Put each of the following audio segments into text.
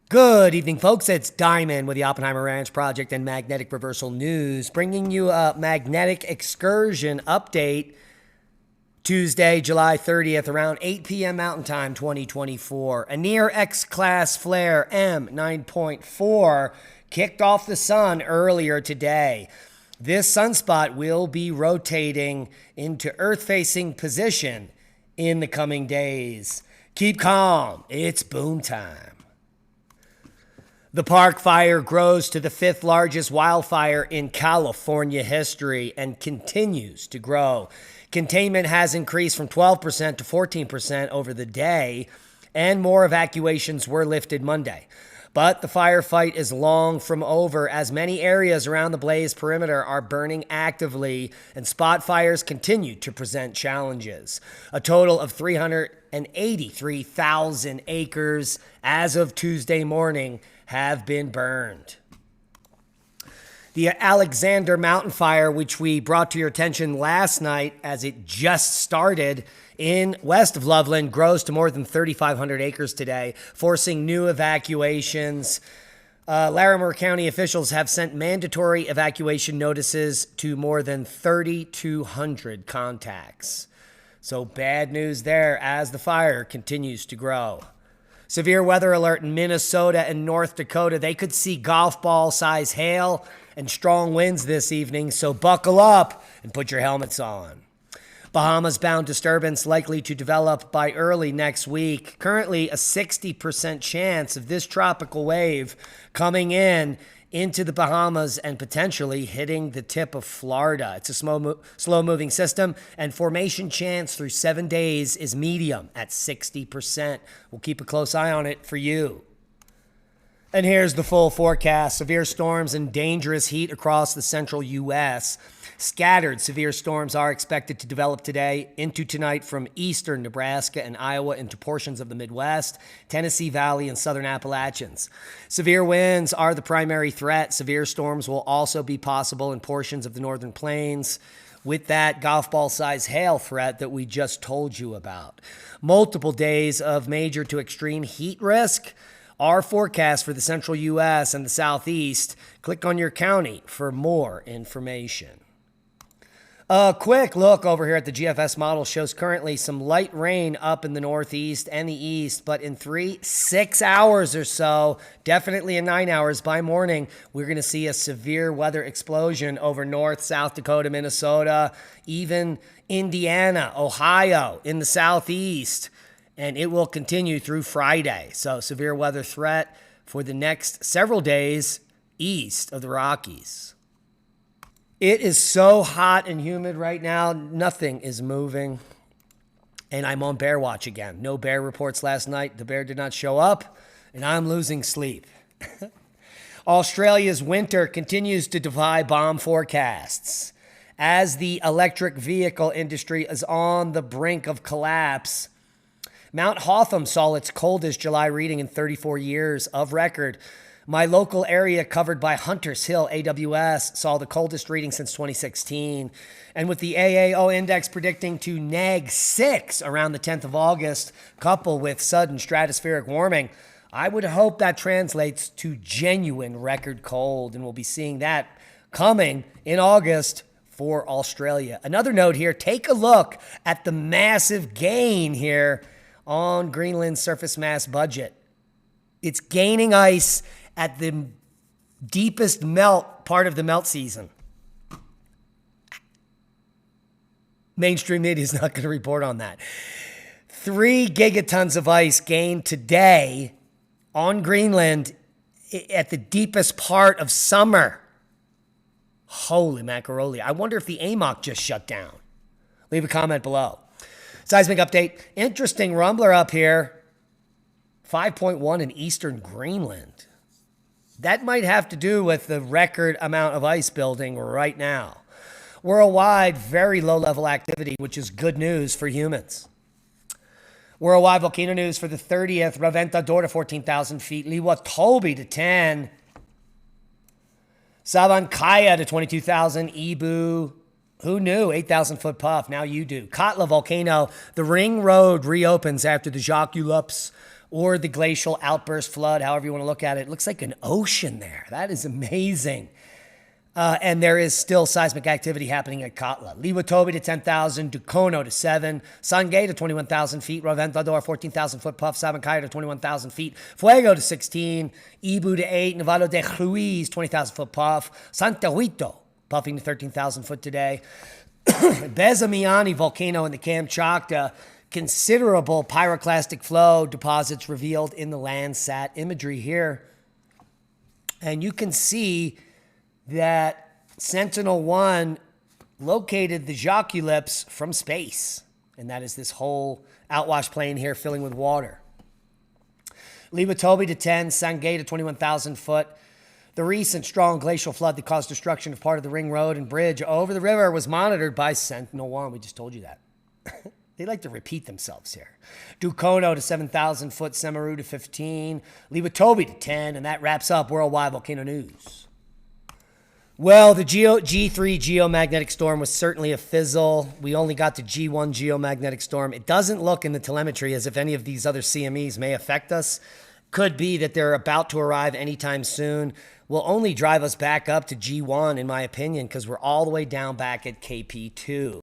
Good evening, folks. It's Diamond with the Oppenheimer Ranch Project and Magnetic Reversal News, bringing you a magnetic excursion update Tuesday, July 30th, around 8 p.m. Mountain Time 2024. A near X-class flare, M9.4, kicked off the sun earlier today. This sunspot will be rotating into Earth-facing position in the coming days. Keep calm. It's boom time. The Park Fire grows to the fifth largest wildfire in California history and continues to grow. Containment has increased from 12% to 14% over the day, and more evacuations were lifted Monday. But the firefight is long from over, as many areas around the blaze perimeter are burning actively, and spot fires continue to present challenges. A total of 383,000 acres as of Tuesday morning have been burned. The Alexander Mountain Fire, which we brought to your attention last night as it just started in west of Loveland, grows to more than 3,500 acres today, forcing new evacuations. Larimer County officials have sent mandatory evacuation notices to more than 3,200 contacts. So bad news there as the fire continues to grow. Severe weather alert in Minnesota and North Dakota. They could see golf ball size hail and strong winds this evening, so buckle up and put your helmets on. Bahamas-bound disturbance likely to develop by early next week. Currently, a 60% chance of this tropical wave coming into the Bahamas and potentially hitting the tip of Florida. It's a slow-moving system, and formation chance through 7 days is medium at 60%. We'll keep a close eye on it for you. And here's the full forecast. Severe storms and dangerous heat across the central U.S. Scattered severe storms are expected to develop today into tonight from eastern Nebraska and Iowa into portions of the Midwest, Tennessee Valley, and southern Appalachians. Severe winds are the primary threat. Severe storms will also be possible in portions of the northern plains, with that golf ball size hail threat that we just told you about. Multiple days of major to extreme heat risk are forecast for the central U.S. and the southeast. Click on your county for more information. A quick look over here at the GFS model shows currently some light rain up in the northeast and the east, but in 6 hours or so, definitely in 9 hours by morning, we're going to see a severe weather explosion over North, South Dakota, Minnesota, even Indiana, Ohio in the southeast, and it will continue through Friday. So severe weather threat for the next several days east of the Rockies. It is so hot and humid right now, nothing is moving. And I'm on bear watch again. No bear reports last night. The bear did not show up, and I'm losing sleep. Australia's winter continues to defy bomb forecasts. As the electric vehicle industry is on the brink of collapse, Mount Hotham saw its coldest July reading in 34 years of record. My local area covered by Hunters Hill AWS saw the coldest reading since 2016. And with the AAO index predicting to neg 6 around the 10th of August, coupled with sudden stratospheric warming, I would hope that translates to genuine record cold. And we'll be seeing that coming in August for Australia. Another note here, take a look at the massive gain here on Greenland's surface mass budget. It's gaining ice at the deepest melt part of the melt season. Mainstream media is not going to report on that. 3 gigatons of ice gained today on Greenland at the deepest part of summer. Holy macaroni. I wonder if the AMOC just shut down. Leave a comment below. Seismic update. Interesting rumbler up here. 5.1 in eastern Greenland. That might have to do with the record amount of ice building right now. Worldwide, very low-level activity, which is good news for humans. Worldwide volcano news for the 30th. Reventador to 14,000 feet. Liwatobi to 10. Sabancaya to 22,000. Ibu. Who knew? 8,000-foot puff. Now you do. Katla volcano. The ring road reopens after the Jacques Ulup's or the glacial outburst flood, however you want to look at it. It looks like an ocean there. That is amazing. And there is still seismic activity happening at Katla. Liwatobi to 10,000, Dukono to 7, Sangay to 21,000 feet, Roventador 14,000 foot puff, Sabancaya to 21,000 feet, Fuego to 16, Ibu to 8, Nevado de Ruiz 20,000 foot puff, Santa Huito puffing to 13,000 foot today. Bezamiani volcano in the Kamchatka, considerable pyroclastic flow deposits revealed in the Landsat imagery here. And you can see that Sentinel-1 located the Jaculipse from space. And that is this whole outwash plain here filling with water. Liwatobi to 10, Sangay to 21,000 foot. The recent strong glacial flood that caused destruction of part of the ring road and bridge over the river was monitored by Sentinel-1. We just told you that. They like to repeat themselves here. Dukono to 7,000 foot, Semeru to 15, Liwatobi to 10, and that wraps up Worldwide Volcano News. Well, the G3 geomagnetic storm was certainly a fizzle. We only got the G1 geomagnetic storm. It doesn't look in the telemetry as if any of these other CMEs may affect us. Could be that they're about to arrive anytime soon. Will only drive us back up to G1, in my opinion, because we're all the way down back at KP2.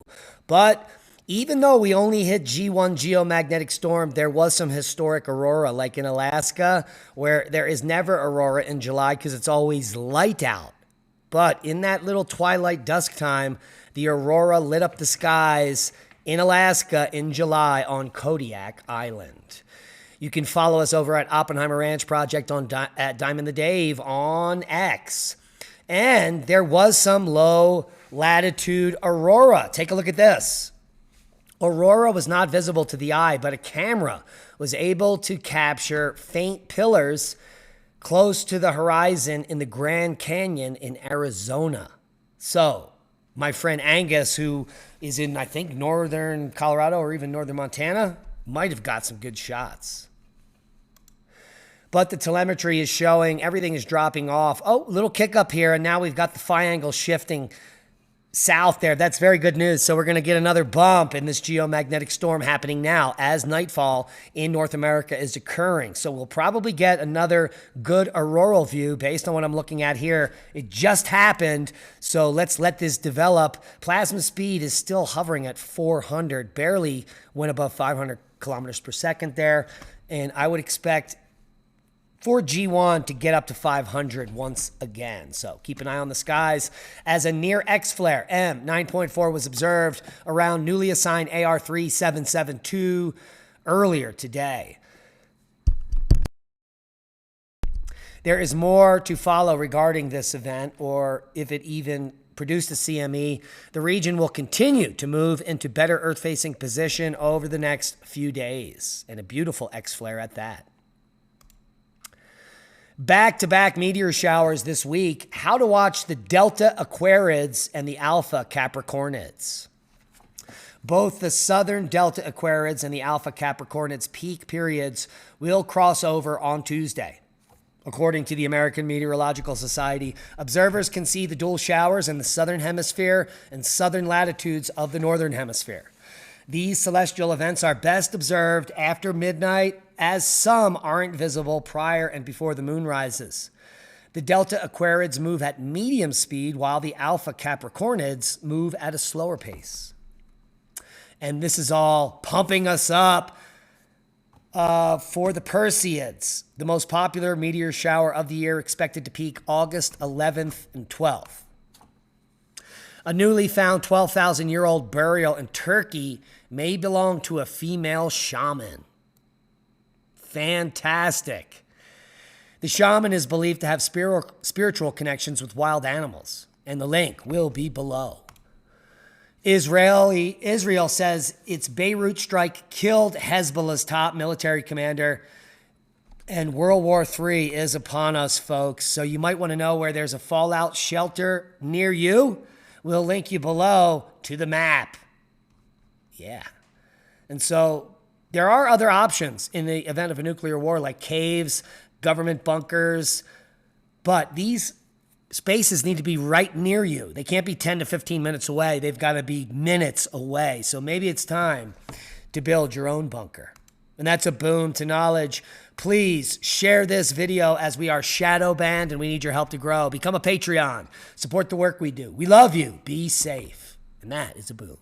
But even though we only hit G1 geomagnetic storm, there was some historic aurora, like in Alaska, where there is never aurora in July because it's always light out. But in that little twilight dusk time, the aurora lit up the skies in Alaska in July on Kodiak Island. You can follow us over at Oppenheimer Ranch Project at Diamond the Dave on X. And there was some low latitude aurora. Take a look at this. Aurora was not visible to the eye, but a camera was able to capture faint pillars close to the horizon in the Grand Canyon in Arizona. So, my friend Angus, who is in, I think, northern Colorado or even northern Montana, might have got some good shots. But the telemetry is showing everything is dropping off. Oh, little kick up here, and now we've got the phi angle shifting south there. That's very good news. So we're going to get another bump in this geomagnetic storm happening now as nightfall in North America is occurring. So we'll probably get another good auroral view based on what I'm looking at here. It just happened. So let's let this develop. Plasma speed is still hovering at 400, barely went above 500 kilometers per second there. And I would expect for G1 to get up to 500 once again. So keep an eye on the skies as a near X flare, M9.4, was observed around newly assigned AR3772 earlier today. There is more to follow regarding this event, or if it even produced a CME. The region will continue to move into better Earth-facing position over the next few days, and a beautiful X flare at that. Back-to-back meteor showers this week. How to watch the Delta Aquarids and the Alpha Capricornids. Both the southern Delta Aquarids and the Alpha Capricornids peak periods will cross over on Tuesday. According to the American Meteorological Society, observers can see the dual showers in the southern hemisphere and southern latitudes of the northern hemisphere. These celestial events are best observed after midnight, as some aren't visible prior and before the moon rises. The Delta Aquarids move at medium speed, while the Alpha Capricornids move at a slower pace. And this is all pumping us up for the Perseids, the most popular meteor shower of the year, expected to peak August 11th and 12th. A newly found 12,000-year-old burial in Turkey may belong to a female shaman. Fantastic. The shaman is believed to have spiritual connections with wild animals, and the link will be below. Israel says its Beirut strike killed Hezbollah's top military commander, and World War III is upon us, folks. So you might want to know where there's a fallout shelter near you. We'll link you below to the map. Yeah. And so there are other options in the event of a nuclear war, like caves, government bunkers, but these spaces need to be right near you. They can't be 10 to 15 minutes away. They've got to be minutes away. So maybe it's time to build your own bunker. And that's a boom to knowledge. Please share this video as we are shadow banned and we need your help to grow. Become a Patreon. Support the work we do. We love you. Be safe. And that is a boom.